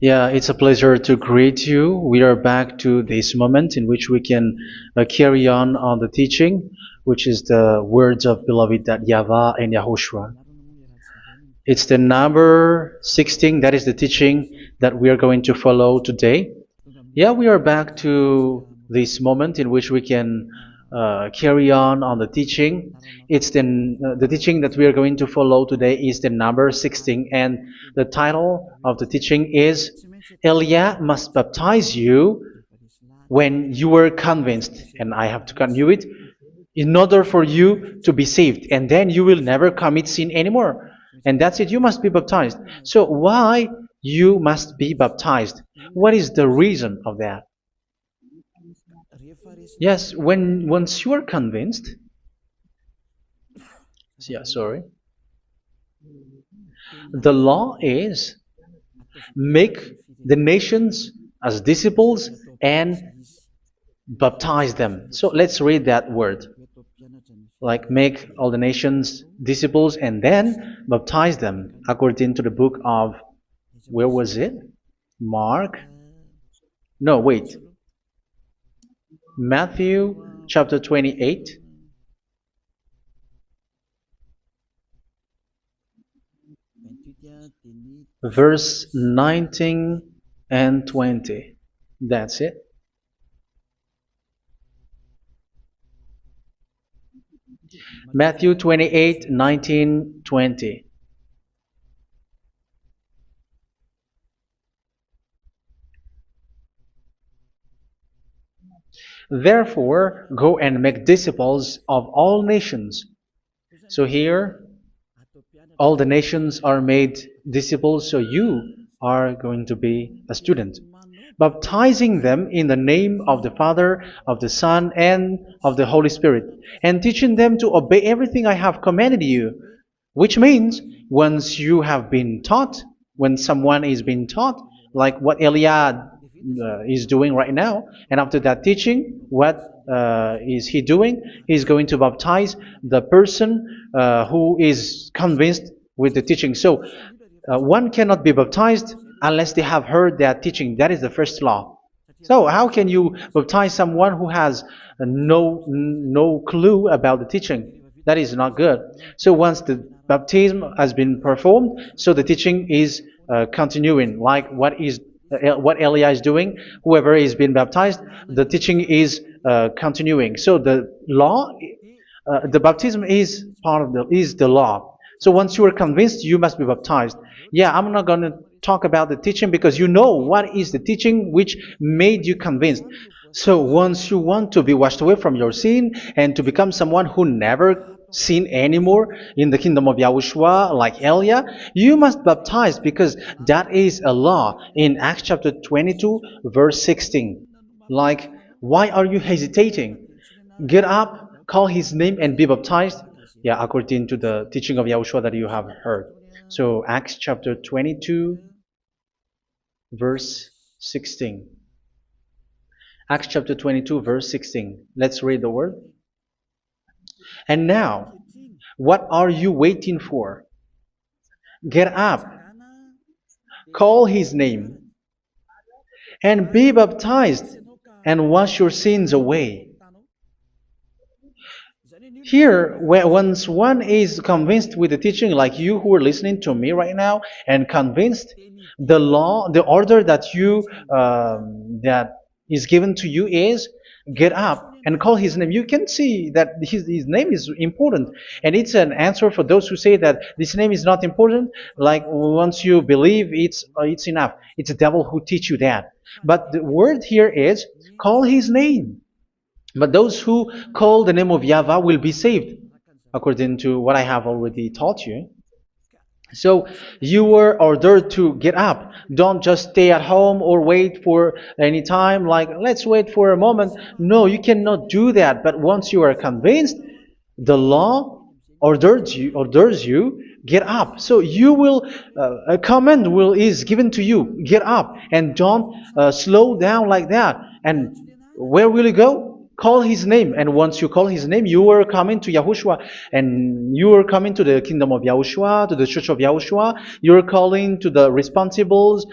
Yeah, it's a pleasure to greet you. We are back to this moment in which we can carry on the teaching, which is the words of beloved that YAHVAH and YAHOSHUA. It's the number 16, that is the teaching that we are going to follow today. Yeah, we are back to this moment in which we can carry on the teaching. It's the teaching that we are going to follow today is the number 16, and the title of the teaching is Elia must baptize you when you were convinced, and I have to continue it, in order for you to be saved, and then you will never commit sin anymore. And that's it, you must be baptized. So why you must be baptized? What is the reason of that? Yes, once you are convinced, yeah, sorry, the law is make the nations as disciples and baptize them. So let's read that word. Like make all the nations disciples and then baptize them according to the book of, where was it? Mark? No, wait. Matthew chapter 28. Verse 19 and 20. That's it. Matthew 28, 19, 20. Therefore, go and make disciples of all nations. So here, all the nations are made disciples, so you are going to be a student. Baptizing them in the name of the Father, of the Son, and of the Holy Spirit, and teaching them to obey everything I have commanded you. Which means, once you have been taught, when someone is being taught, like what Elia is doing right now, and after that teaching, what is he doing? He's going to baptize the person who is convinced with the teaching. So one cannot be baptized unless they have heard that teaching. That is the first law. So how can you baptize someone who has no clue about the teaching? That is not good. So once the baptism has been performed, so the teaching is continuing. Like what Elia is doing, whoever is being baptized, the teaching is continuing. So the law, the baptism is part of the law. So once you are convinced, you must be baptized. Yeah, I'm not going to talk about the teaching because you know what is the teaching which made you convinced. So once you want to be washed away from your sin and to become someone who never sin anymore in the kingdom of Yahushua, like Elia, you must baptize because that is a law in Acts chapter 22, verse 16. Like, why are you hesitating? Get up, call his name, and be baptized. Yeah, according to the teaching of Yahushua that you have heard. So Acts chapter 22, verse 16. Acts chapter 22, verse 16. Let's read the word. And now, what are you waiting for? Get up, call his name, and be baptized, and wash your sins away. Here, once one is convinced with the teaching, like you who are listening to me right now, and convinced, the law, the order that that is given to you is get up and call his name. You can see that his name is important, and it's an answer for those who say that this name is not important. Like once you believe, it's enough. It's the devil who teach you that. But the word here is call his name. But those who call the name of YAHVAH will be saved, according to what I have already taught you. So you were ordered to get up. Don't just stay at home or wait for any time, like let's wait for a moment. No, you cannot do that. But once you are convinced, the law orders you get up. So you will a command is given to you, get up, and don't slow down like that. And where will you go? call his name. And once you call his name, you are coming to Yahushua. And you are coming to the kingdom of Yahushua, to the church of Yahushua. You're calling to the responsibles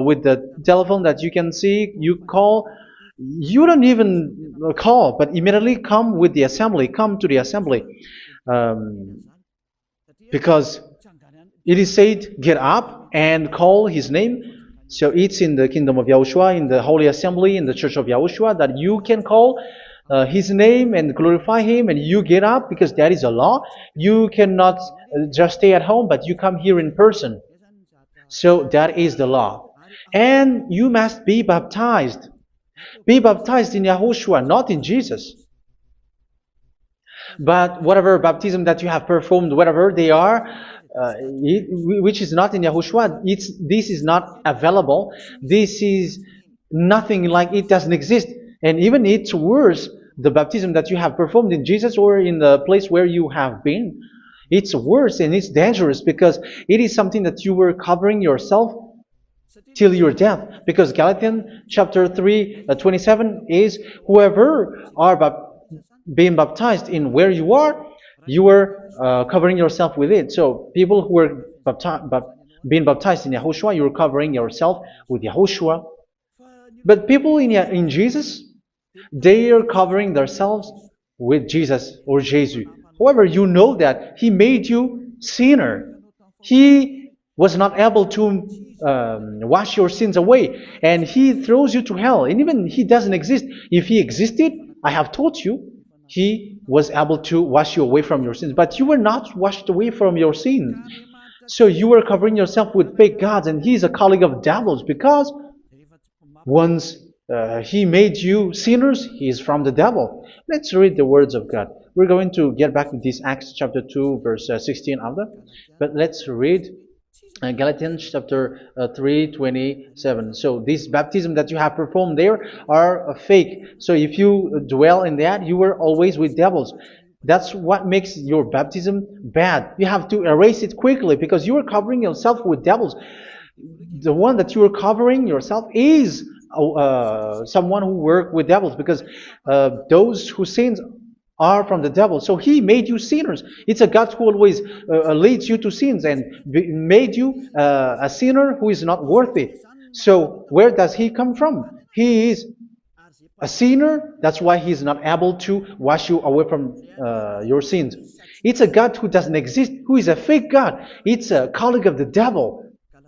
with the telephone that you can see. You call. You don't even call, but immediately come with the assembly. Come to the assembly. Um, because it is said, get up and call his name. So it's in the kingdom of Yahushua, in the holy assembly, in the church of Yahushua, that you can call his name and glorify him, and you get up, because that is a law. You cannot just stay at home, but you come here in person. So that is the law. And you must be baptized. Be baptized in Yahushua, not in Jesus. But whatever baptism that you have performed, whatever they are, which is not in Yahushua, this is not available. This is nothing, like it doesn't exist. And even it's worse, the baptism that you have performed in Jesus or in the place where you have been. It's worse and it's dangerous, because it is something that you were covering yourself till your death. Because Galatians chapter 3, 27 is, whoever are being baptized in where you are covering yourself with it. So people who were being baptized in Yahushua, you're covering yourself with Yahushua. But people in Jesus, they are covering themselves with Jesus or Jesus. However, you know that He made you sinner. He was not able to wash your sins away, and He throws you to hell. And even He doesn't exist. If He existed, I have taught you, He was able to wash you away from your sins. But you were not washed away from your sins. So you were covering yourself with fake gods, and He is a colleague of devils, because once He made you sinners, He is from the devil. Let's read the words of God. We're going to get back to this Acts chapter 2, verse 16 after. But let's read Galatians chapter 3, 27. So this baptism that you have performed there are fake. So if you dwell in that, you were always with devils. That's what makes your baptism bad. You have to erase it quickly, because you are covering yourself with devils. The one that you are covering yourself is someone who works with devils, because those who sin are from the devil. So He made you sinners. It's a God who always leads you to sins, and made you a sinner who is not worthy. So where does He come from? He is a sinner. That's why He is not able to wash you away from your sins. It's a God who doesn't exist, who is a fake God. It's a colleague of the devil.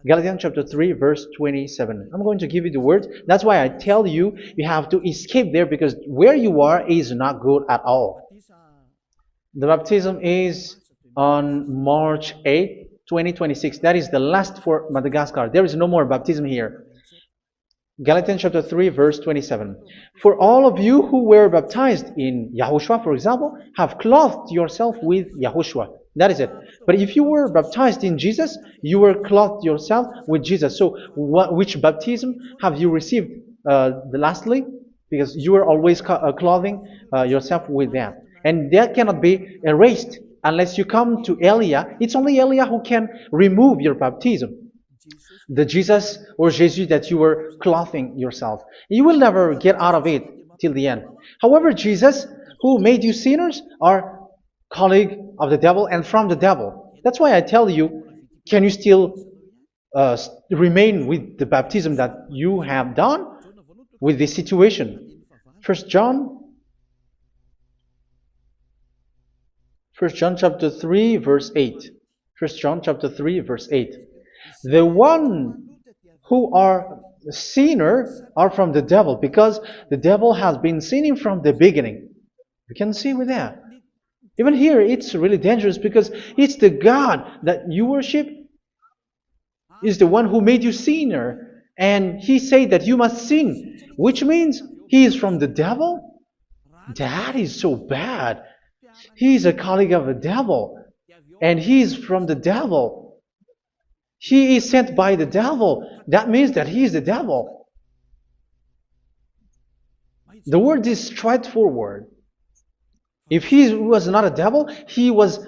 Galatians chapter 3, verse 27. I'm going to give you the words. That's why I tell you, you have to escape there, because where you are is not good at all. The baptism is on March 8, 2026. That is the last for Madagascar. There is no more baptism here. Galatians chapter 3, verse 27. For all of you who were baptized in Yahushua, for example, have clothed yourself with Yahushua. That is it. But if you were baptized in Jesus, you were clothed yourself with Jesus. So which baptism have you received lastly? Because you are always clothing yourself with that. And that cannot be erased unless you come to Eliah. It's only Eliah who can remove your baptism. The Jesus or Jesus that you were clothing yourself. You will never get out of it till the end. However, Jesus, who made you sinners, are colleague of the devil and from the devil. That's why I tell you, can you still remain with the baptism that you have done with this situation? First John chapter 3, verse 8. First John chapter 3, verse 8. The one who are sinner are from the devil, because the devil has been sinning from the beginning. You can see with that. Even here, it's really dangerous, because it's the God that you worship is the one who made you sinner. And He said that you must sin, which means He is from the devil. That is so bad. He is a colleague of the devil. And He is from the devil. He is sent by the devil. That means that He is the devil. The word is straightforward. If He was not a devil, He washed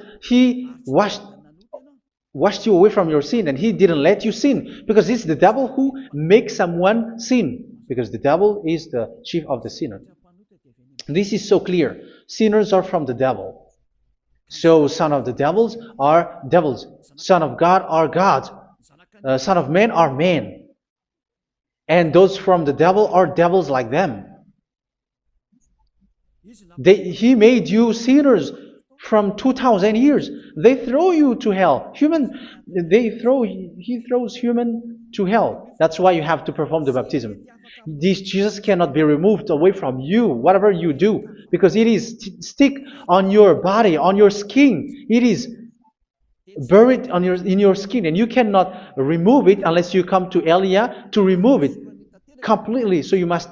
you away from your sin, and He didn't let you sin, because it's the devil who makes someone sin, because the devil is the chief of the sinner. This is so clear. Sinners are from the devil. So son of the devils are devils. Son of God are gods. Son of men are men. And those from the devil are devils like them. He made you sinners from 2,000 years. They throw you to hell. He throws human to hell. That's why you have to perform the baptism. This Jesus cannot be removed away from you, whatever you do, because it is stick on your body, on your skin. It is buried in your skin, and you cannot remove it unless you come to Elia to remove it completely. So you must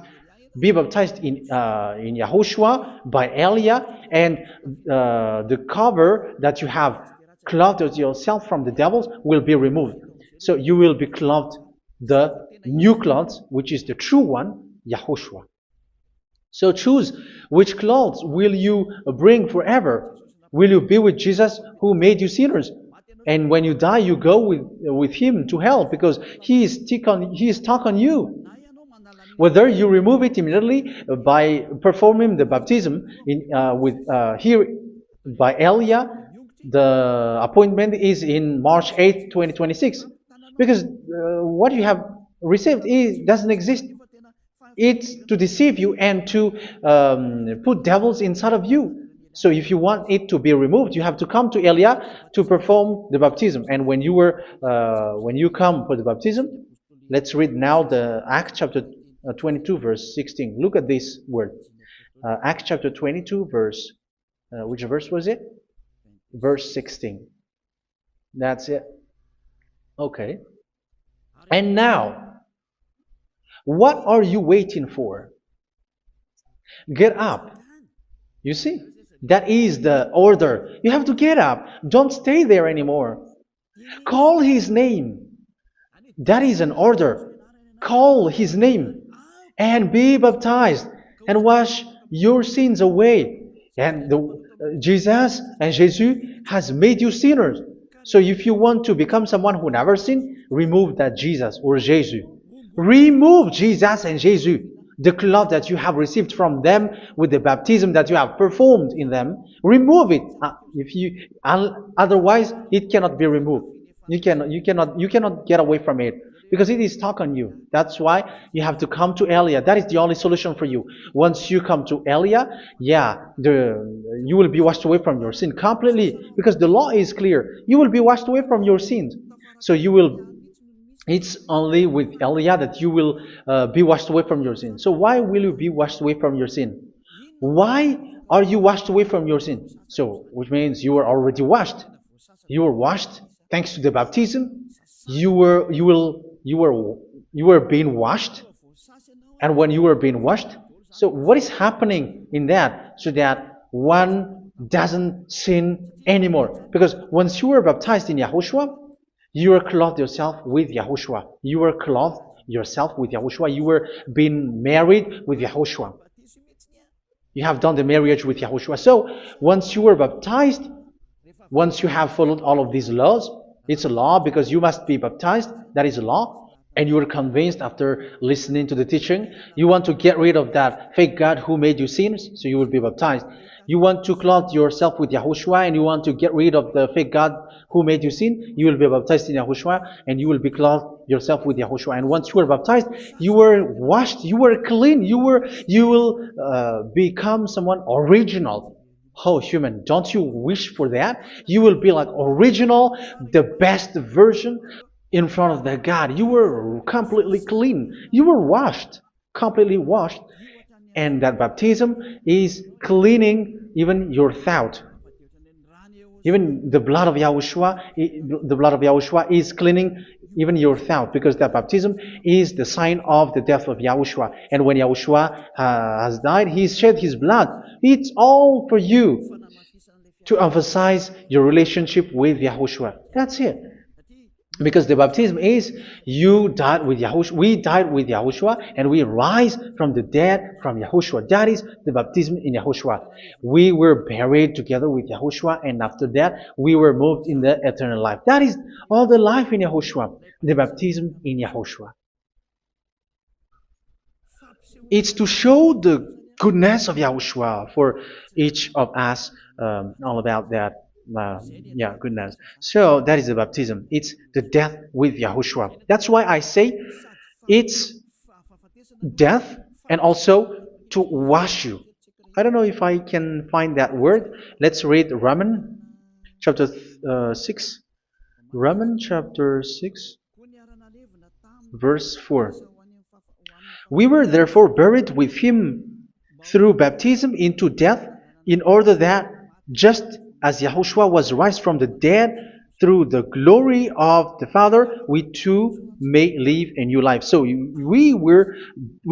be baptized in YAHOSHUA by Elia, and the cover that you have clothed yourself from the devils will be removed. So you will be clothed the new clothes, which is the true one, YAHOSHUA. So choose which clothes will you bring forever. Will you be with Jesus who made you sinners? And when you die, you go with him to hell because he is stuck on you. Whether you remove it immediately by performing the baptism here by Elia, the appointment is in March 8, 2026. Because what you have received doesn't exist. It's to deceive you and to put devils inside of you. So if you want it to be removed, you have to come to Elia to perform the baptism. And when you come for the baptism, let's read now the Acts chapter 22 verse 16. Look at this word. Acts chapter 22 verse, which verse was it? Verse 16. That's it. Okay. And now, what are you waiting for? Get up. You see? That is the order. You have to get up. Don't stay there anymore. Call his name. That is an order. Call his name and be baptized and wash your sins away. And Jesus has made you sinners. So if you want to become someone who never sinned, remove that Jesus or Jesus. Remove Jesus and Jesus, the cloth that you have received from them with the baptism that you have performed in them. Remove it. Otherwise, it cannot be removed. You cannot get away from it because it is stuck on you. That's why you have to come to Elia. That is the only solution for you. Once you come to Elia, you will be washed away from your sin completely because the law is clear. You will be washed away from your sins. So it's only with Elia that you will be washed away from your sin. So why will you be washed away from your sin? Why are you washed away from your sin? So, which means you are already washed. You were washed thanks to the baptism. You were being washed, and when you were being washed, so what is happening in that? So that one doesn't sin anymore. Because once you were baptized in YAHOSHUA, you were clothed yourself with YAHOSHUA. You were clothed yourself with YAHOSHUA. You were being married with YAHOSHUA. You have done the marriage with YAHOSHUA. So once you were baptized, once you have followed all of these laws, it's a law because you must be baptized. That is a law. And you are convinced after listening to the teaching, you want to get rid of that fake God who made you sinners, so you will be baptized. You want to clothe yourself with YAHOSHUA and you want to get rid of the fake God who made you sin, you will be baptized in YAHOSHUA and you will be clothed yourself with YAHOSHUA. And once you are baptized, you were washed, you were clean, you will become someone original. Oh, human, don't you wish for that? You will be like original, the best version in front of the God. You were completely clean. You were washed, completely washed. And that baptism is cleaning even your thought. Even the blood of YAHOSHUA is cleaning even your thought, because that baptism is the sign of the death of YAHOSHUA. And when YAHOSHUA has died, he shed his blood. It's all for you to emphasize your relationship with YAHOSHUA. That's it. Because the baptism is you died with YAHOSHUA, we died with YAHOSHUA, and we rise from the dead from YAHOSHUA. That is the baptism in YAHOSHUA. We were buried together with YAHOSHUA, and after that we were moved in the eternal life. That is all the life in YAHOSHUA, the baptism in YAHOSHUA. It's to show the goodness of Yahushua for each of us, all about that. Yeah, goodness. So that is the baptism. It's the death with Yahushua. That's why I say it's death and also to wash you. I don't know if I can find that word. Let's read Romans chapter 6. Romans chapter 6, verse 4. We were therefore buried with him through baptism into death, in order that, just as Yahushua was raised from the dead through the glory of the Father, we too may live a new life. So we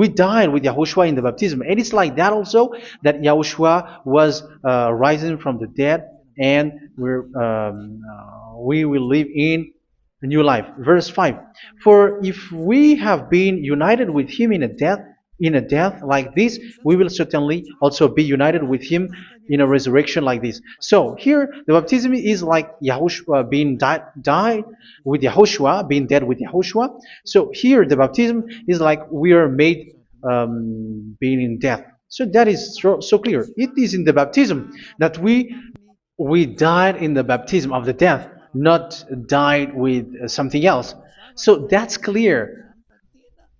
died with Yahushua in the baptism, and it's like that also that Yahushua was rising from the dead, and we will live in a new life. Verse 5. For if we have been united with him in a death like this, we will certainly also be united with him in a resurrection like this. So here the baptism is like Yahushua being died with Yahushua, being dead with Yahushua. So here the baptism is like we are made being in death. So that is so clear. It is in the baptism that we died in the baptism of the death, not died with something else. So that's clear.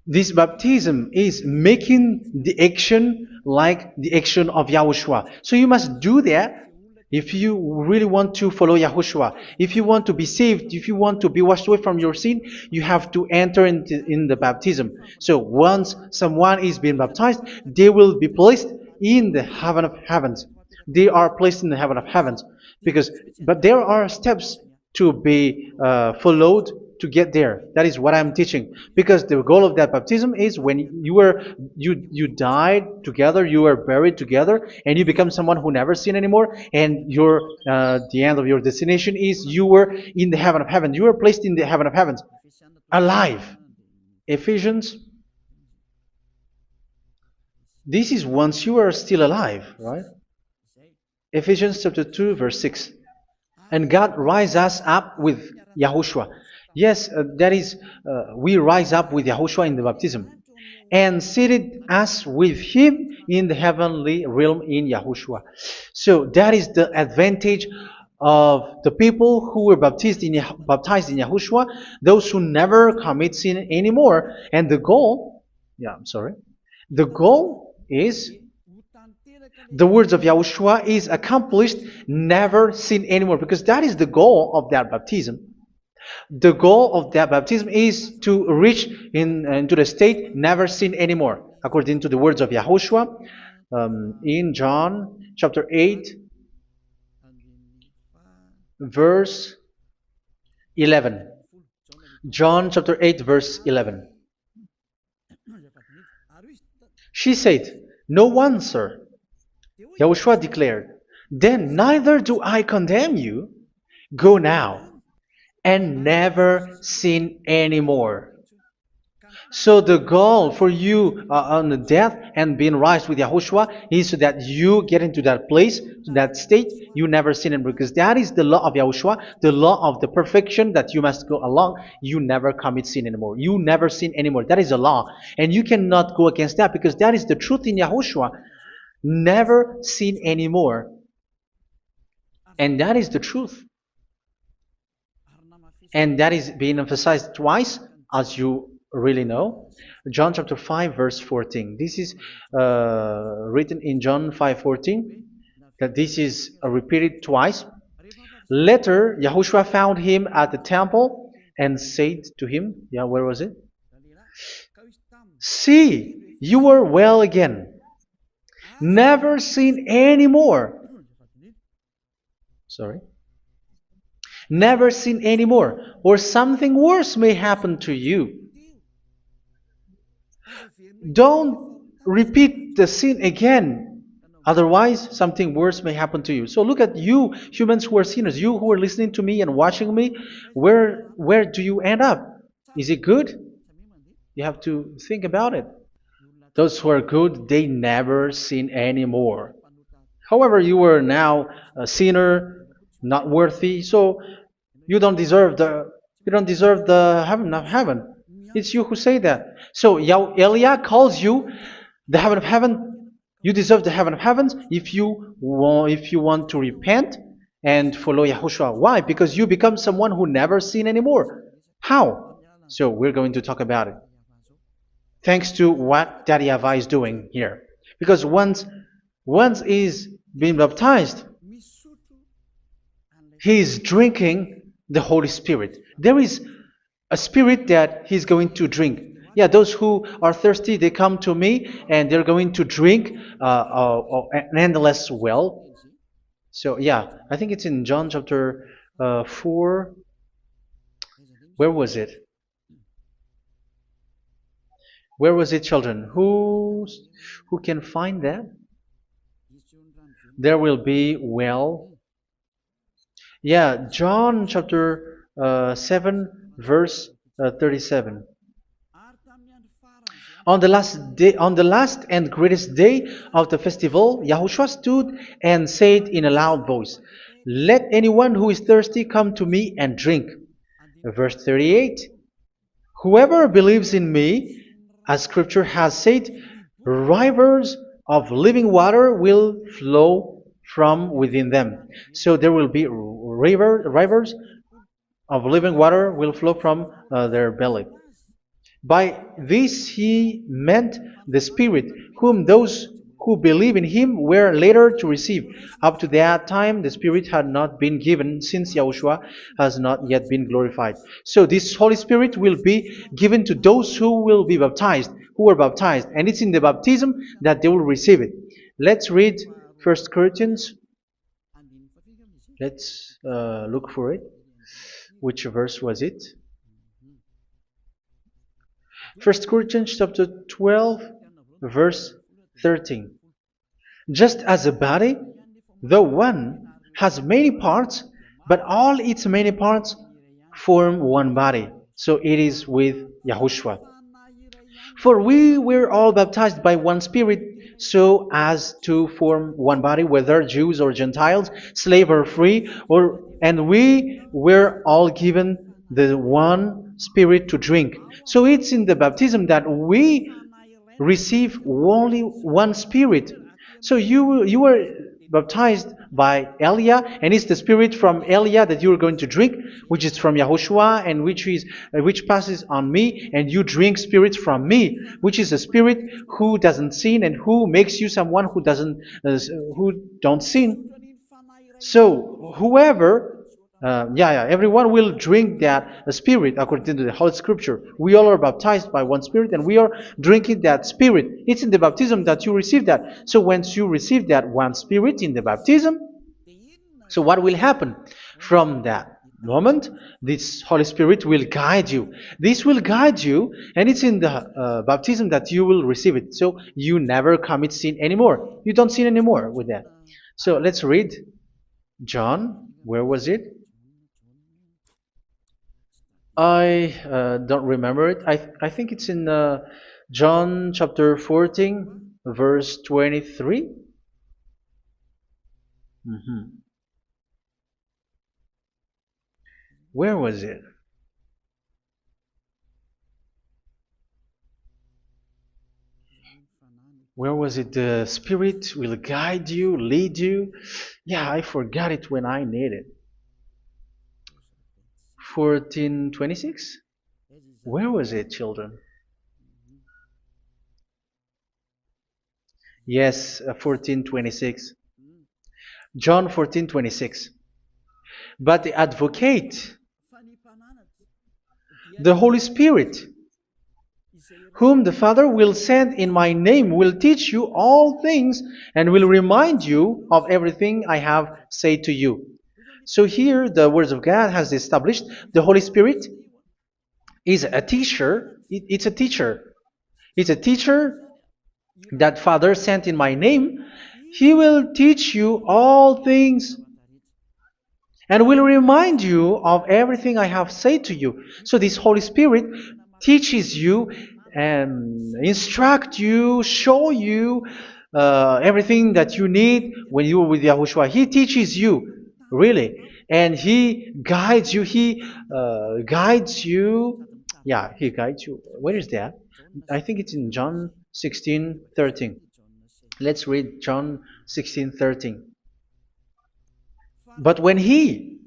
This baptism is making the action like the action of Yahushua. So you must do that if you really want to follow Yahushua. If you want to be saved, if you want to be washed away from your sin, you have to enter in the baptism. So once someone is being baptized, they will be placed in the heaven of heavens. They are placed in the heaven of heavens, but there are steps to be followed to get there. That is what I'm teaching, because the goal of that baptism is when you died together, you were buried together, and you become someone who never sin anymore, and the end of your destination is you were in the heaven of heaven. You were placed in the heaven of heavens, alive. Ephesians. This is once you are still alive, right? Ephesians chapter 2, verse 6. And God rise us up with Yahushua. Yes, that is, we rise up with Yahushua in the baptism. And seated us with him in the heavenly realm in Yahushua. So that is the advantage of the people who were baptized in Yahushua, those who never commit sin anymore. And the goal, the goal is the words of Yahushua is accomplished, never sin anymore, because that is the goal of that baptism. The goal of that baptism is to reach into the state never sin anymore, according to the words of Yahushua in John chapter 8, verse 11. John chapter 8, verse 11. She said, "No one, sir." Yahushua declared, "Then neither do I condemn you. Go now and never sin anymore." So the goal for you on the death and being raised with Yahushua is so that you get into that place, to that state, you never sin anymore. Because that is the law of Yahushua, the law of the perfection that you must go along. You never commit sin anymore. You never sin anymore. That is a law. And you cannot go against that, because that is the truth in Yahushua. Never sin anymore. And that is the truth. And that is being emphasized twice, as you really know. John chapter 5, verse 14. This is written in John 5:14, that this is repeated twice. Later, Yahushua found him at the temple and said to him, where was it? "See, you are well again. Never sin anymore." Never sin anymore, or something worse may happen to you. Don't repeat the sin again. Otherwise, something worse may happen to you. So look at you, humans who are sinners, you who are listening to me and watching me. Where do you end up? Is it good? You have to think about it. Those who are good, they never sin anymore. However, you are now a sinner, not worthy, so you don't deserve the heaven of heaven. It's you who say that. So Eliah calls you the heaven of heaven You deserve the heaven of heavens if you want to repent and follow Yahushua. Why? Because you become someone who never sin anymore. How? So we're going to talk about it. Thanks to what Daddy YAHVAH is doing here. Because once is being baptized, he is drinking the Holy Spirit. There is a spirit that he's going to drink. Yeah, those who are thirsty, they come to me and they're going to drink an endless well. So yeah, I think it's in John chapter 4. Where was it? Where was it, children? Who can find that? There will be well. Yeah, John chapter 7, verse 37. On the last and greatest day of the festival, Yahushua stood and said in a loud voice, "Let anyone who is thirsty come to me and drink." Verse 38. Whoever believes in me, as Scripture has said, rivers of living water will flow from within them. So there will be rivers of living water will flow from their belly. By this he meant the Spirit, whom those who believe in him were later to receive. Up to that time, the Spirit had not been given, since Yahushua has not yet been glorified. So this Holy Spirit will be given to those who will be baptized, who were baptized, and it's in the baptism that they will receive it. Let's read 1 Corinthians. Let's look for it. Which verse was it? 1 Corinthians chapter 12, verse 13. Just as a body, though one, has many parts, but all its many parts form one body. So it is with Yahushua. For we were all baptized by one Spirit, so as to form one body, whether Jews or Gentiles, slave or free, and we were all given the one Spirit to drink. So it's in the baptism that we receive only one Spirit. So you were baptized by Elia, and it's the Spirit from Elia that you are going to drink, which is from Yahushua, and which passes on me, and you drink Spirit from me, which is a Spirit who doesn't sin and who makes you someone who don't sin. So whoever everyone will drink that Spirit according to the Holy Scripture. We all are baptized by one Spirit, and we are drinking that Spirit. It's in the baptism that you receive that. So once you receive that one Spirit in the baptism, so what will happen? From that moment, this Holy Spirit will guide you. This will guide you, and it's in the baptism that you will receive it. So you never commit sin anymore. You don't sin anymore with that. So let's read John. Where was it? I don't remember it. I think it's in John chapter 14, verse 23. Where was it? Where was it? The Spirit will guide you, lead you. Yeah, I forgot it when I need it. 14:26? Where was it, children? Yes, 14:26. John 14:26. But the Advocate, the Holy Spirit, whom the Father will send in my name, will teach you all things and will remind you of everything I have said to you. So here the words of God has established the Holy Spirit is a teacher. It's a teacher. It's a teacher that Father sent in my name. He will teach you all things and will remind you of everything I have said to you. So this Holy Spirit teaches you and instruct you, show you everything that you need when you are with Yahushua. He teaches you, really. And He guides you. He guides you. Yeah, He guides you. Where is that? I think it's in John 16:13. Let's read John 16:13. But when He,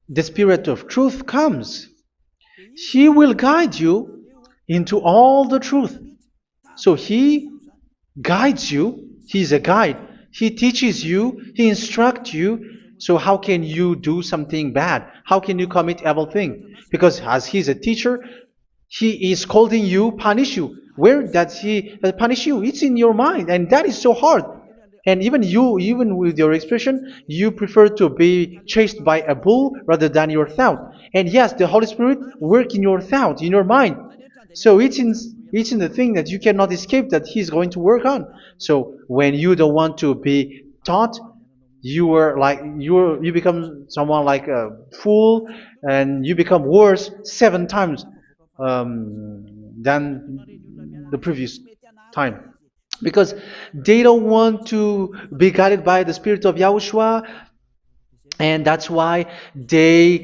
the Spirit of truth, comes, He will guide you into all the truth. So He guides you. He's a guide. He teaches you. He instructs you. So how can you do something bad? How can you commit evil thing? Because as He's a teacher, He is scolding you, punish you. Where does He punish you? It's in your mind, and that is so hard. And even you, even with your expression, you prefer to be chased by a bull rather than your thought. And yes, the Holy Spirit work in your thought, in your mind. So it's in the thing that you cannot escape that He's going to work on. So when you don't want to be taught, you become someone like a fool, and you become worse 7 times than the previous time, because they don't want to be guided by the Spirit of Yahushua, and that's why they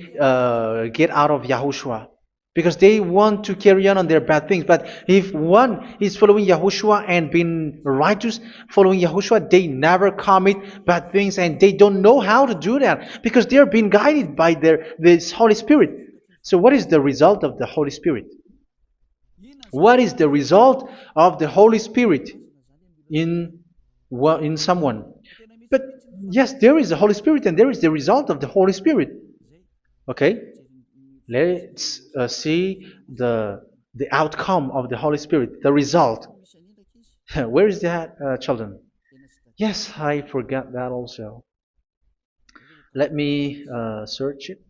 get out of Yahushua, because they want to carry on their bad things. But if one is following Yahushua and being righteous, following Yahushua, they never commit bad things, and they don't know how to do that because they're being guided by this Holy Spirit. So what is the result of the Holy Spirit? What is the result of the Holy Spirit in in someone? But yes, there is the Holy Spirit, and there is the result of the Holy Spirit. Okay, let's see the outcome of the Holy Spirit, the result. Where is that, children? Yes, I forgot that also. Let me search it.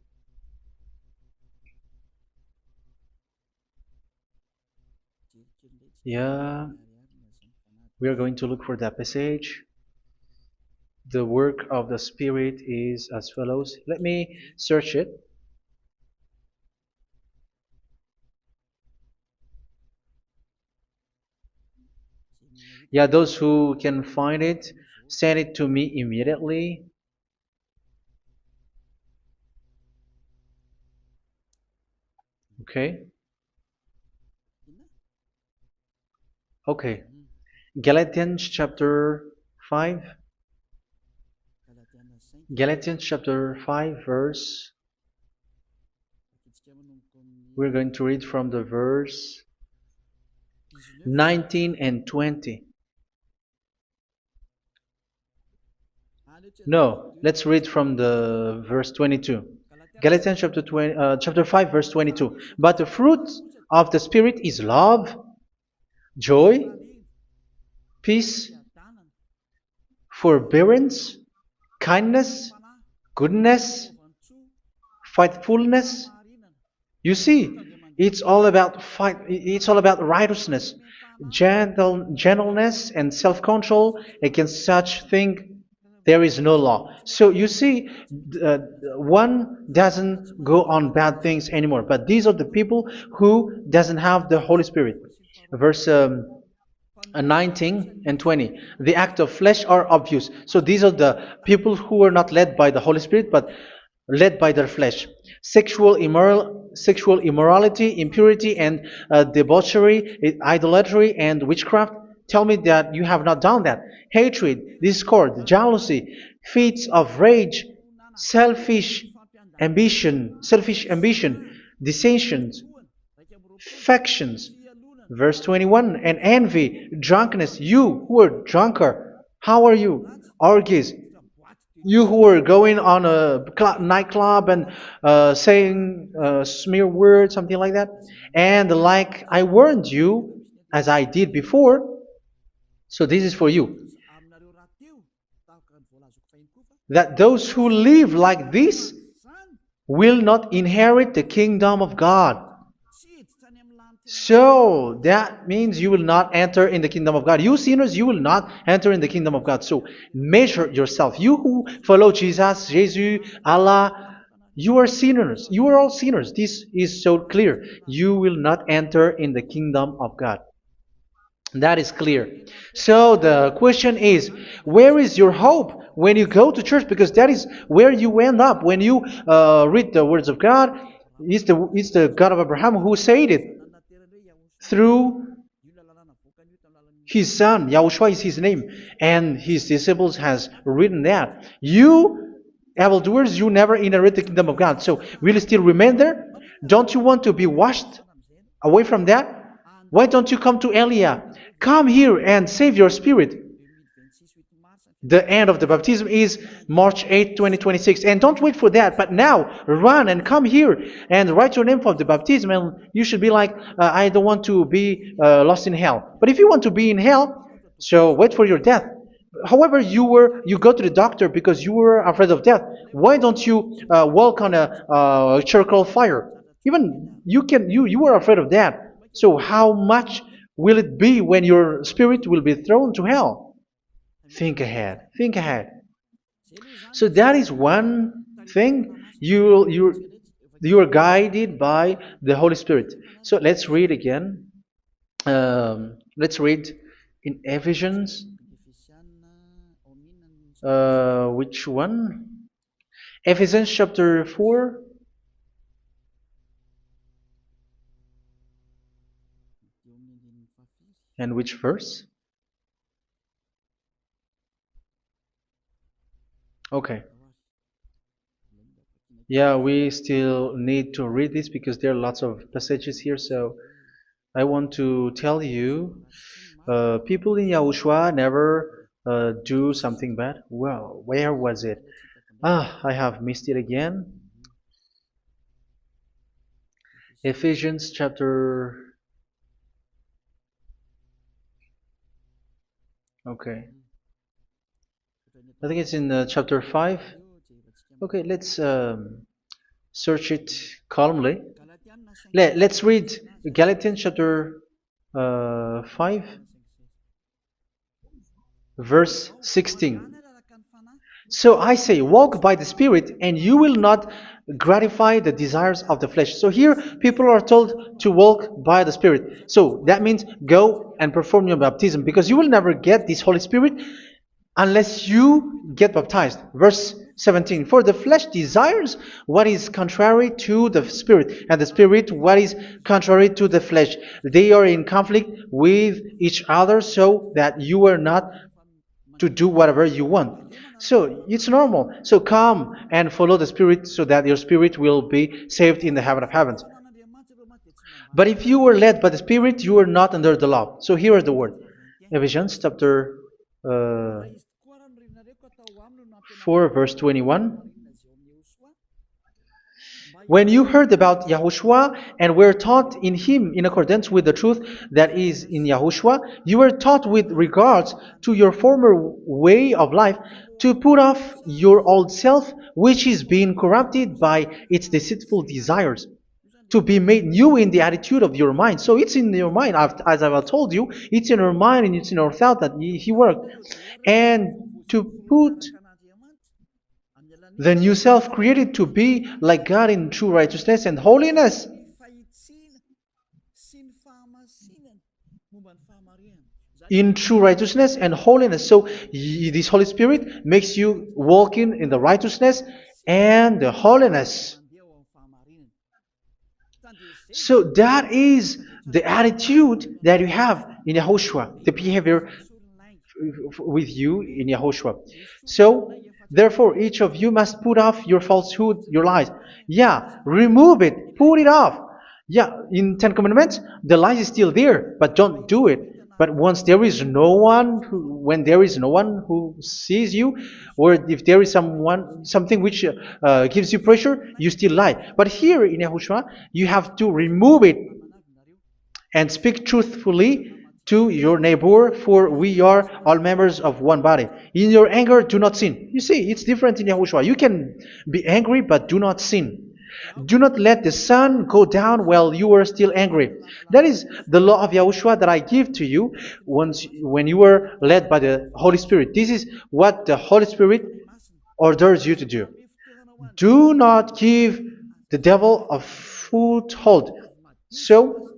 Yeah, we are going to look for that passage. The work of the Spirit is as follows. Let me search it. Yeah, those who can find it, send it to me immediately. Okay. Okay. Galatians chapter 5. Galatians chapter 5 verse. We're going to read from the verse 19 and 20. No, let's read from the verse 22. Galatians chapter 5 verse 22. But the fruit of the Spirit is love, joy, peace, forbearance, kindness, goodness, faithfulness. You see, it's all about righteousness, gentleness, and self-control. Against such thing there is no law. So you see, one doesn't go on bad things anymore. But these are the people who doesn't have the Holy Spirit. Verse 19 and 20. The act of flesh are obvious. So these are the people who are not led by the Holy Spirit, but led by their flesh. Sexual immorality, impurity, and debauchery, idolatry, and witchcraft. Tell me that you have not done that. Hatred, discord, jealousy, fits of rage, selfish ambition, dissensions, factions. Verse 21, and envy, drunkenness. You who are drunkard, how are you? Orgies. You who are going on a nightclub and saying smear words, something like that. And like I warned you, as I did before, so this is for you, that those who live like this will not inherit the kingdom of God. So that means you will not enter in the kingdom of God. You sinners, you will not enter in the kingdom of God. So measure yourself. You who follow Jesus, Allah, you are sinners. You are all sinners. This is so clear. You will not enter in the kingdom of God. That is clear. So the question is, where is your hope when you go to church? Because that is where you end up. When you read the words of God, it's the God of Abraham who said it. Through His son, Yahushua is his name, and his disciples has written that. You evildoers, you never inherit the kingdom of God. So will you still remain there? Don't you want to be washed away from that? Why don't you come to Elia? Come here and save your spirit. The end of the baptism is March 8, 2026. And don't wait for that, but now run and come here and write your name for the baptism. And you should be like, I don't want to be lost in hell. But if you want to be in hell, so wait for your death. However, you go to the doctor because you were afraid of death. Why don't you walk on a charcoal fire? Even you were afraid of that. So how much will it be when your spirit will be thrown to hell? Think ahead. Think ahead. So that is one thing. You are guided by the Holy Spirit. So let's read again. Let's read in Ephesians. Which one? Ephesians chapter 4. And which verse? Okay. Yeah, we still need to read this because there are lots of passages here. So I want to tell you, people in Yahushua never do something bad. Well, where was it? I have missed it again. Ephesians chapter. Okay. I think it's in chapter 5. Okay, let's search it calmly. Let's read Galatians chapter 5, verse 16. So I say, walk by the Spirit, and you will not gratify the desires of the flesh. So here, people are told to walk by the Spirit. So that means go and perform your baptism, because you will never get this Holy Spirit unless you get baptized. Verse 17. For the flesh desires what is contrary to the Spirit, and the Spirit what is contrary to the flesh. They are in conflict with each other, so that you are not to do whatever you want. So it's normal. So come and follow the Spirit so that your spirit will be saved in the heaven of heavens. But if you were led by the Spirit, you are not under the law. So here is the word. Ephesians chapter 4 verse 21. When you heard about Yahushua and were taught in him in accordance with the truth that is in Yahushua, you were taught with regards to your former way of life to put off your old self, which is being corrupted by its deceitful desires, to be made new in the attitude of your mind. So it's in your mind, as I've told you, it's in your mind and it's in your thought that he worked. And to put the new self created to be like God in true righteousness and holiness. In true righteousness and holiness. So this Holy Spirit makes you walking in the righteousness and the holiness. So that is the attitude that you have in Yahushua, the behavior with you in Yahushua. So therefore, each of you must put off your falsehood, your lies. Yeah, remove it, put it off. Yeah, in Ten Commandments, the lies is still there, but don't do it. But once there is no one, when there is no one who sees you, or if there is something which gives you pressure, you still lie. But here in Yahushua, you have to remove it and speak truthfully to your neighbor, for we are all members of one body. In your anger, do not sin. You see, it's different in Yahushua. You can be angry, but do not sin. Do not let the sun go down while you are still angry. That is the law of Yahushua that I give to you when you were led by the Holy Spirit. This is what the Holy Spirit orders you to do. Do not give the devil a foothold. So,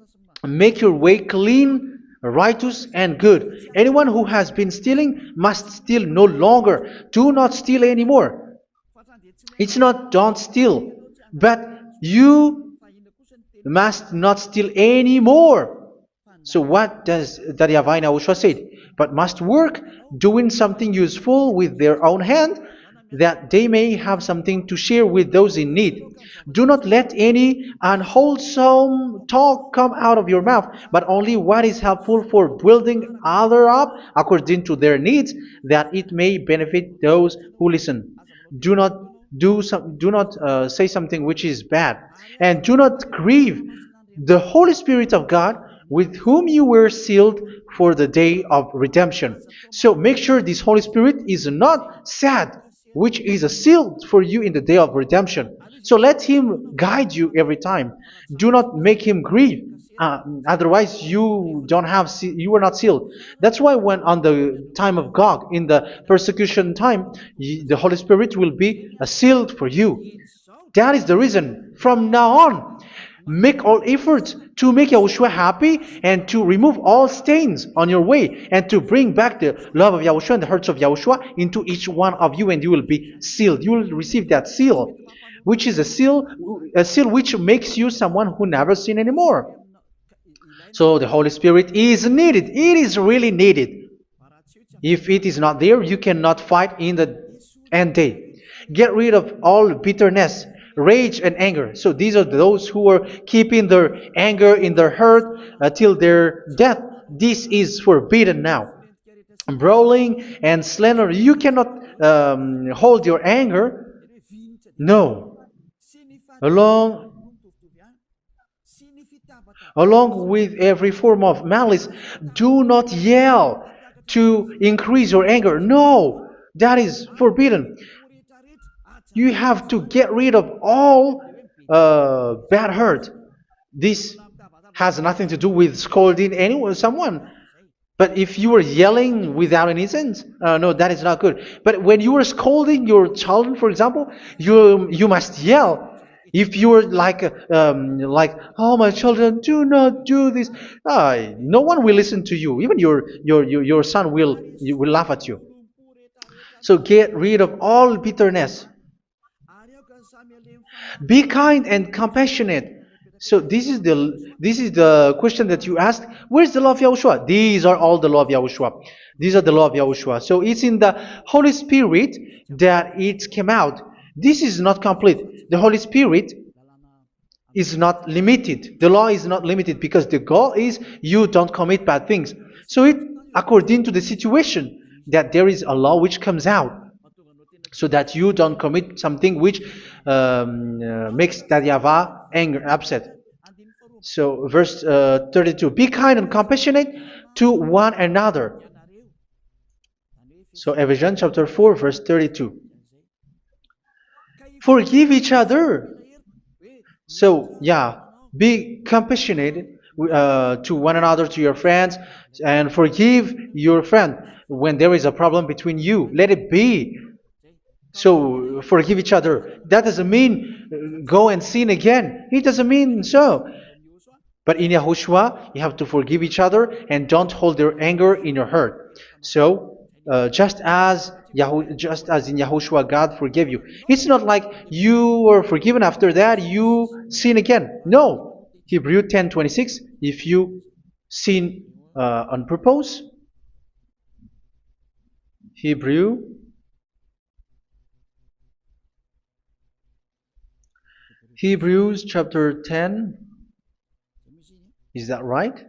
make your way clean, righteous, and good. Anyone who has been stealing must steal no longer. Do not steal anymore. It's not don't steal, but you must not steal anymore. So what does the Yahweh Yahushua said? But must work doing something useful with their own hand, that they may have something to share with those in need. Do not let any unwholesome talk come out of your mouth, but only what is helpful for building other up according to their needs, that it may benefit those who listen. Do not do not say something which is bad, and do not grieve the Holy Spirit of God, with whom you were sealed for the day of redemption. So make sure this Holy Spirit is not sad, which is a seal for you in the day of redemption. So let him guide you every time. Do not make him grieve. Otherwise, you don't have you are not sealed. That's why when on the time of God, in the persecution time, the Holy Spirit will be a sealed for you. That is the reason. From now on, make all efforts to make Yahushua happy and to remove all stains on your way and to bring back the love of Yahushua and the hearts of Yahushua into each one of you, and you will be sealed. You will receive that seal, which is a seal which makes you someone who never sin anymore. So the Holy Spirit is needed. It is really needed. If it is not there, you cannot fight in the end day. Get rid of all bitterness, rage, and anger. So these are those who are keeping their anger in their heart till their death. This is forbidden now. Brawling and slander. You cannot hold your anger. No. Along Along with every form of malice, do not yell to increase your anger. No, that is forbidden. You have to get rid of all bad hurt. This has nothing to do with scolding anyone, someone. But if you are yelling without any sense, no, that is not good. But when you are scolding your children, for example, you must yell. If you are like, oh my children, do not do this, no one will listen to you. Even your son will laugh at you. So get rid of all bitterness. Be kind and compassionate. So this is the question that you asked. Where's the law of Yahushua? These are all the law of Yahushua. These are the law of Yahushua. So it's in the Holy Spirit that it came out. This is not complete. The Holy Spirit is not limited. The law is not limited because the goal is you don't commit bad things. So it according to the situation that there is a law which comes out, so that you don't commit something which makes that YAHVAH anger, upset. So verse 32, be kind and compassionate to one another. So Ephesians chapter 4 verse 32. Forgive each other. So yeah, be compassionate to one another, to your friends, and forgive your friend when there is a problem between you. Let it be. So forgive each other. That doesn't mean go and sin again. It doesn't mean so. But in Yahushua, you have to forgive each other and don't hold their anger in your heart. So just as in Yahushua, God forgave you. It's not like you were forgiven after that you sin again. No. Hebrew 10:26. If you sin on purpose, Hebrews chapter 10. Is that right?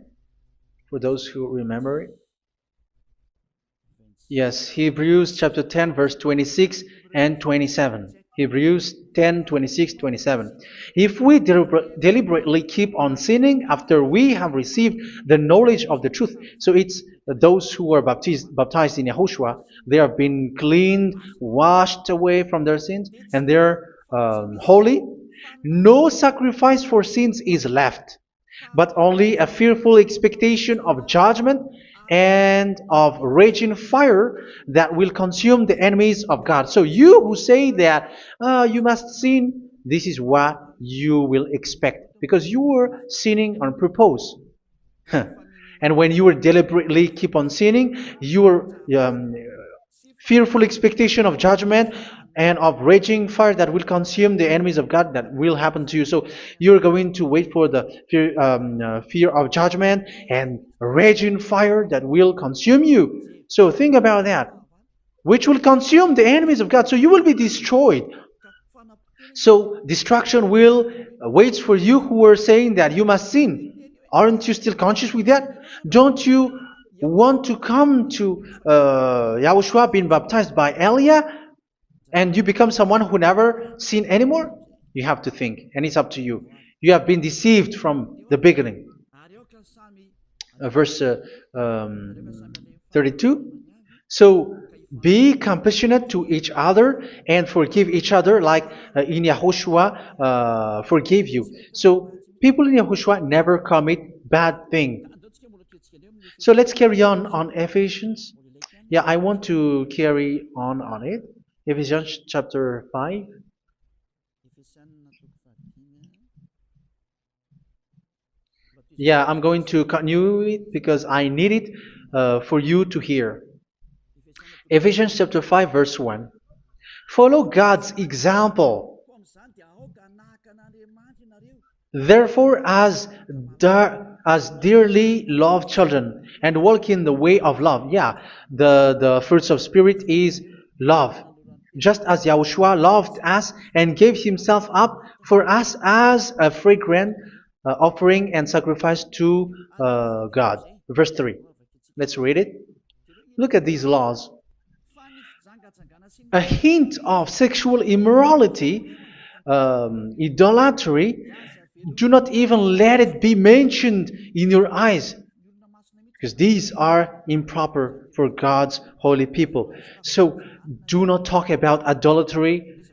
For those who remember it? Yes, Hebrews chapter 10 verse 26 and 27. Hebrews 10, 26, 27. If we deliberately keep on sinning after we have received the knowledge of the truth, so it's those who are baptized in Yahushua, they have been cleaned, washed away from their sins, and they're holy. No sacrifice for sins is left, but only a fearful expectation of judgment and of raging fire that will consume the enemies of God. So you who say that you must sin, this is what you will expect, because you were sinning on purpose. And when you will deliberately keep on sinning, you are fearful expectation of judgment and of raging fire that will consume the enemies of God that will happen to you. So you're going to wait for the fear of judgment and raging fire that will consume you. So think about that, which will consume the enemies of God. So you will be destroyed. So destruction will wait for you who are saying that you must sin. Aren't you still conscious with that? Don't you want to come to Yahushua being baptized by Elia and you become someone who never sin anymore? You have to think, and it's up to you. You have been deceived from the beginning. Verse 32. So be compassionate to each other and forgive each other like in Yahushua forgave you. So people in Yahushua never commit bad thing. So let's carry on Ephesians. Yeah, I want to carry on it. Ephesians chapter 5. Yeah, I'm going to continue it because I need it for you to hear. Ephesians chapter 5 verse 1. Follow God's example. Therefore, as dearly loved children, and walk in the way of love. Yeah, the fruits of spirit is love. Just as Yahushua loved us and gave himself up for us as a fragrant offering and sacrifice to God. Verse 3. Let's read it. Look at these laws. A hint of sexual immorality, idolatry, do not even let it be mentioned in your eyes, because these are improper for God's holy people. So do not talk about idolatry.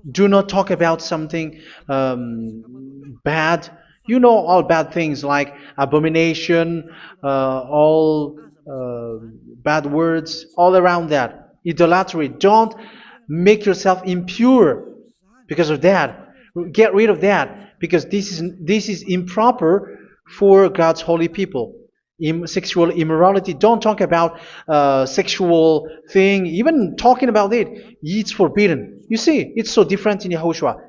Do not talk about something bad. You know all bad things like abomination, all bad words, all around that. Idolatry. Don't make yourself impure because of that. Get rid of that because this is improper for God's holy people. Sexual immorality. Don't talk about sexual thing. Even talking about it's forbidden. You see, it's so different in Yahushua.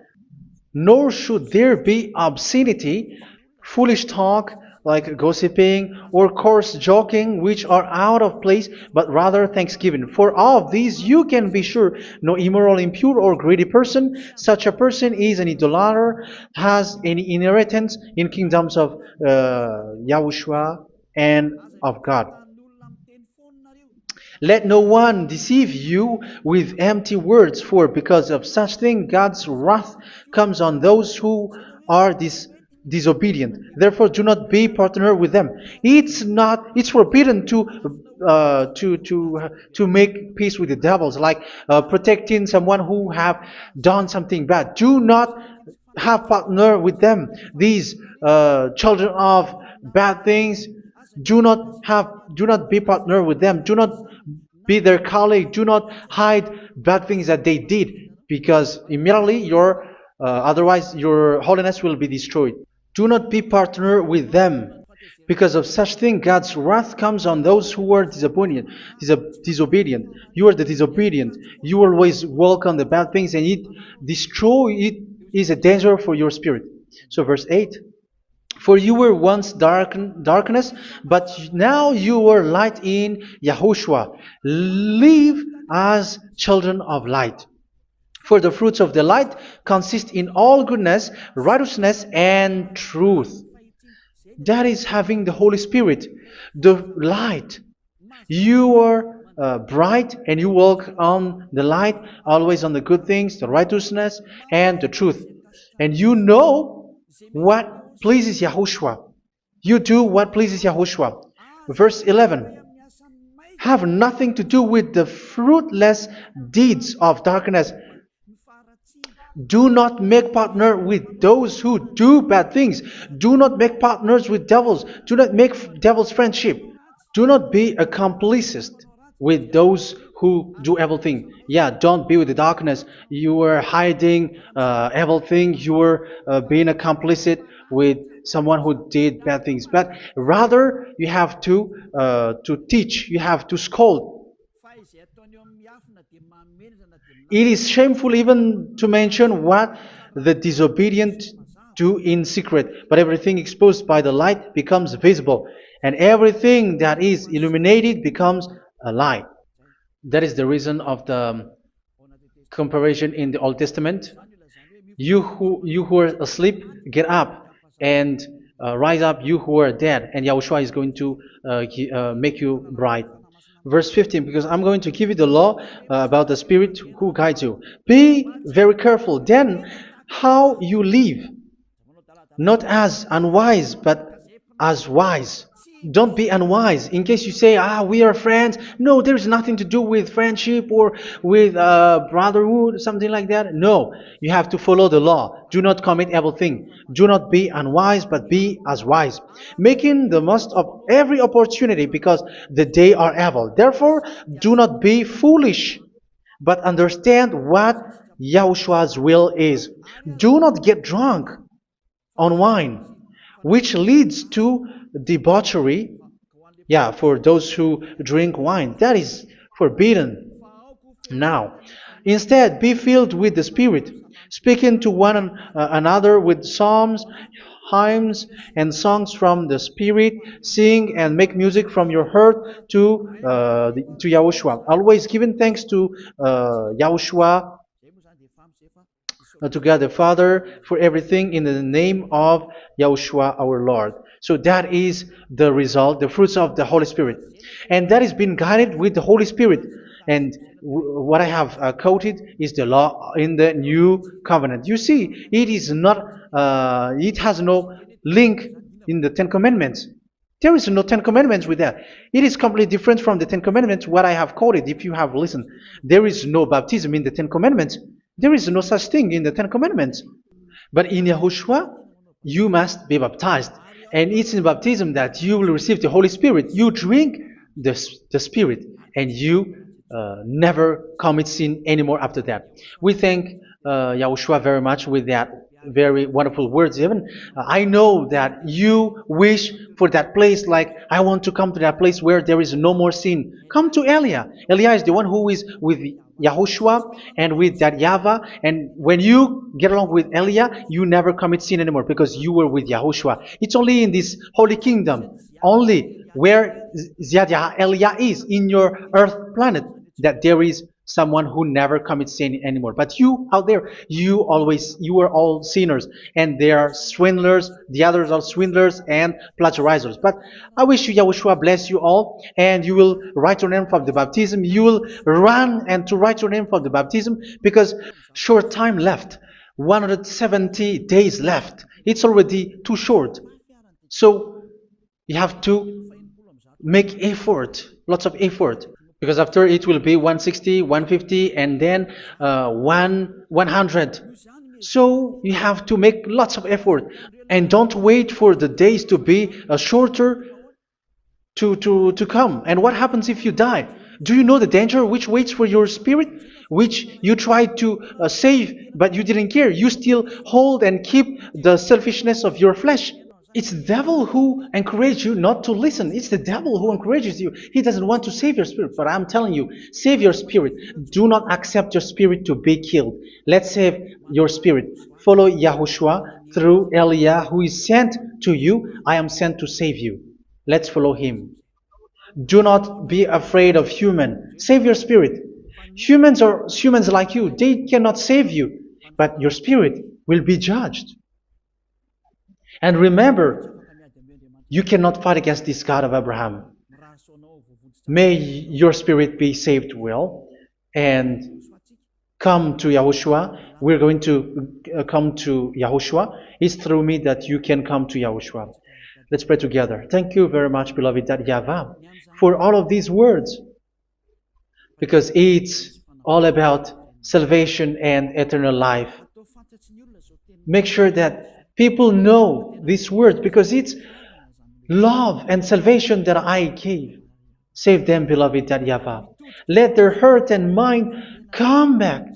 Nor should there be obscenity, foolish talk like gossiping or coarse joking, which are out of place, but rather thanksgiving. For of these you can be sure: no immoral, impure, or greedy person, such a person is an idolater, has any inheritance in kingdoms of Yahushua and of God. Let no one deceive you with empty words, for because of such thing God's wrath comes on those who are disobedient. Therefore, do not be partner with them. It's forbidden to make peace with the devils, like protecting someone who have done something bad. Do not have partner with them. These children of bad things. Do not be partner with them. Do not be their colleague. Do not hide bad things that they did, because immediately otherwise your holiness will be destroyed. Do not be partner with them. Because of such thing, God's wrath comes on those who are disobedient. You are the disobedient. You always walk on the bad things, and it is a danger for your spirit. So verse 8. For you were once darkness, but now you are light in Yahushua. Live as children of light. For the fruits of the light consist in all goodness, righteousness, and truth. That is having the Holy Spirit, the light. You are bright and you walk on the light, always on the good things, the righteousness, and the truth. And you know what pleases Yahushua. You do what pleases Yahushua. Verse 11. Have nothing to do with the fruitless deeds of darkness. Do not make partner with those who do bad things. Do not make partners with devils. Do not make devil's friendship. Do not be accomplices with those who do evil thing. Yeah, don't be with the darkness. You are hiding evil thing. You are being a complicit with someone who did bad things, but rather you have to teach, you have to scold. It is shameful even to mention what the disobedient do in secret, but everything exposed by the light becomes visible, and everything that is illuminated becomes a light. That is the reason of the comparison in the Old Testament. You who are asleep, get up and rise up, you who are dead, and Yahushua is going to make you bright. Verse 15, because I'm going to give you the law about the Spirit who guides you. Be very careful then how you live, not as unwise, but as wise. Don't be unwise. In case you say, we are friends. No, there's nothing to do with friendship or with brotherhood, something like that. No, you have to follow the law. Do not commit evil thing. Do not be unwise, but be as wise, making the most of every opportunity because the day are evil. Therefore, do not be foolish, but understand what Yahushua's will is. Do not get drunk on wine, which leads to debauchery. Yeah, for those who drink wine, that is forbidden now. Instead, be filled with the Spirit, speaking to one another with psalms, hymns, and songs from the Spirit. Sing and make music from your heart to Yahushua. Always giving thanks to Yahushua, to God the Father for everything in the name of Yahushua our Lord. So that is the result, the fruits of the Holy Spirit. And that is being guided with the Holy Spirit. And what I have quoted is the law in the new covenant. You see, it is not, it has no link in the Ten Commandments. There is no Ten Commandments with that. It is completely different from the Ten Commandments, what I have quoted, if you have listened. There is no baptism in the Ten Commandments. There is no such thing in the Ten Commandments. But in Yahushua, you must be baptized. And it's in baptism that you will receive the Holy Spirit. You drink the Spirit, and you never commit sin anymore after that. We thank Yahushua very much with that very wonderful words. Even I know that you wish for that place, like I want to come to that place where there is no more sin. Come to Elia. Elia is the one who is with Yahushua and with that YAHVAH, and when you get along with Elia, you never commit sin anymore because you were with Yahushua. It's only in this holy kingdom, only where Ziad Elia is in your earth planet, that there is someone who never commits sin anymore. But you out there, you are all sinners, and they are swindlers. The others are swindlers and plagiarizers. But I wish you, Yahushua, bless you all, and you will write your name from the baptism. You will run and to write your name from the baptism, because short time left, 170 days left. It's already too short. So you have to make effort, lots of effort, because after it will be 160, 150, and then 100. So you have to make lots of effort, and don't wait for the days to be shorter to come. And what happens if you die? Do you know the danger which waits for your spirit, which you tried to save, but you didn't care? You still hold and keep the selfishness of your flesh. It's the devil who encourages you not to listen. It's the devil who encourages you. He doesn't want to save your spirit. But I'm telling you, save your spirit. Do not accept your spirit to be killed. Let's save your spirit. Follow Yahushua through Elia, who is sent to you. I am sent to save you. Let's follow him. Do not be afraid of human. Save your spirit. Humans are humans like you. They cannot save you. But your spirit will be judged. And remember, you cannot fight against this God of Abraham. May your spirit be saved well and come to Yahushua. We're going to come to Yahushua. It's through me that you can come to Yahushua. Let's pray together. Thank you very much, beloved YAHVAH, for all of these words, because it's all about salvation and eternal life. Make sure that people know these words, because it's love and salvation that I gave. Save them, beloved YAHVAH. Let their heart and mind come back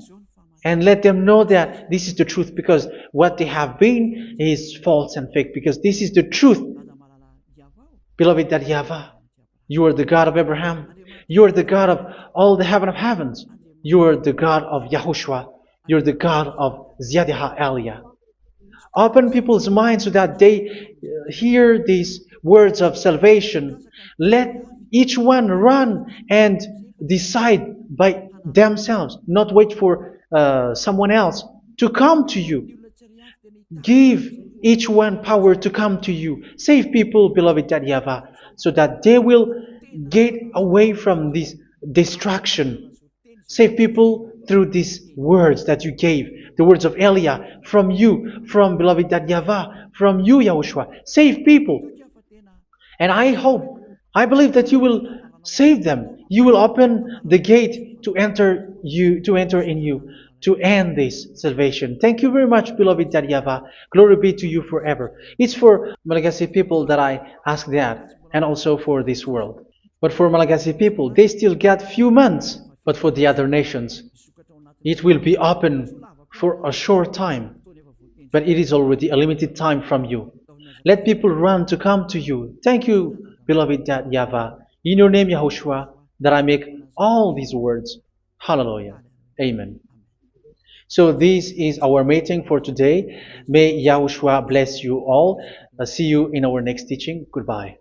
And let them know that this is the truth, because what they have been is false and fake, because this is the truth. Beloved, that YAHVAH, you are the God of Abraham. You are the God of all the heaven of heavens. You are the God of YAHOSHUA. You are the God of Ziyadha Aliyah. Open people's minds so that they hear these words of salvation. Let each one run and decide by themselves, not wait for someone else to come to you. Give each one power to come to you. Save people, beloved YAHVAH, so that they will get away from this distraction. Save people through these words that you gave, the words of Elia, from you, from beloved YAHVAH, from you, Yahushua. Save people. And I hope, I believe that you will save them. You will open the gate to enter in you, to end this salvation. Thank you very much, beloved YAHVAH. Glory be to you forever. It's for Malagasy people that I ask that, and also for this world. But for Malagasy people, they still get few months. But for the other nations, it will be open for a short time. But it is already a limited time from you. Let people run to come to you. Thank you, beloved YAHVAH. In your name, Yahushua, that I make all these words. Hallelujah. Amen. So this is our meeting for today. May Yahushua bless you all. See you in our next teaching. Goodbye.